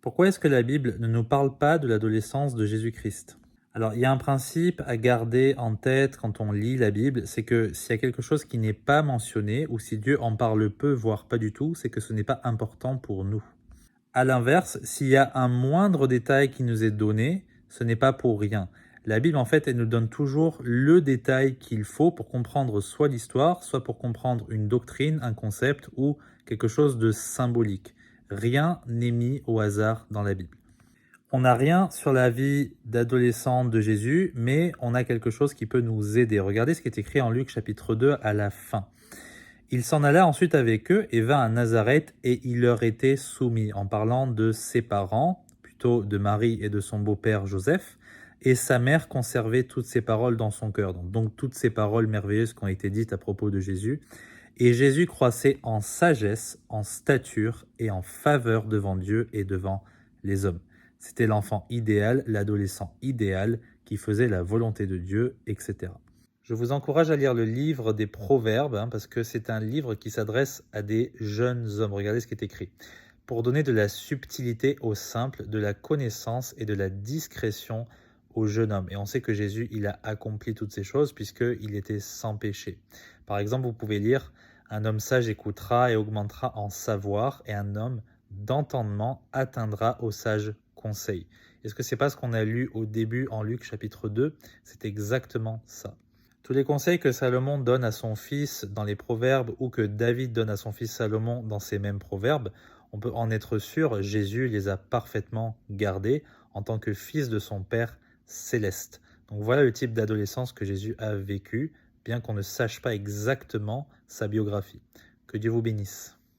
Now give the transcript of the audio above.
Pourquoi est-ce que la Bible ne nous parle pas de l'adolescence de Jésus-Christ? Alors, il y a un principe à garder en tête quand on lit la Bible, c'est que s'il y a quelque chose qui n'est pas mentionné, ou si Dieu en parle peu, voire pas du tout, c'est que ce n'est pas important pour nous. À l'inverse, s'il y a un moindre détail qui nous est donné, ce n'est pas pour rien. La Bible, en fait, elle nous donne toujours le détail qu'il faut pour comprendre soit l'histoire, soit pour comprendre une doctrine, un concept ou quelque chose de symbolique. Rien n'est mis au hasard dans la Bible. On n'a rien sur la vie d'adolescent de Jésus, mais on a quelque chose qui peut nous aider. Regardez ce qui est écrit en Luc chapitre 2 à la fin. Il s'en alla ensuite avec eux et vint à Nazareth, et il leur était soumis, en parlant de ses parents, plutôt de Marie et de son beau-père Joseph, et sa mère conservait toutes ces paroles dans son cœur. Donc toutes ces paroles merveilleuses qui ont été dites à propos de Jésus. Et Jésus croissait en sagesse, en stature et en faveur devant Dieu et devant les hommes. C'était l'enfant idéal, l'adolescent idéal qui faisait la volonté de Dieu, etc. Je vous encourage à lire le livre des Proverbes, parce que c'est un livre qui s'adresse à des jeunes hommes. Regardez ce qui est écrit. Pour donner de la subtilité au simple, de la connaissance et de la discrétion au jeune homme. Et on sait que Jésus, il a accompli toutes ces choses puisqu'il était sans péché. Par exemple, vous pouvez lire « Un homme sage écoutera et augmentera en savoir, et un homme d'entendement atteindra au sage conseil. » Est-ce que c'est pas ce qu'on a lu au début en Luc chapitre 2? C'est exactement ça. Tous les conseils que Salomon donne à son fils dans les proverbes ou que David donne à son fils Salomon dans ces mêmes proverbes, on peut en être sûr, Jésus les a parfaitement gardés en tant que fils de son Père céleste. Donc voilà le type d'adolescence que Jésus a vécu, bien qu'on ne sache pas exactement sa biographie. Que Dieu vous bénisse.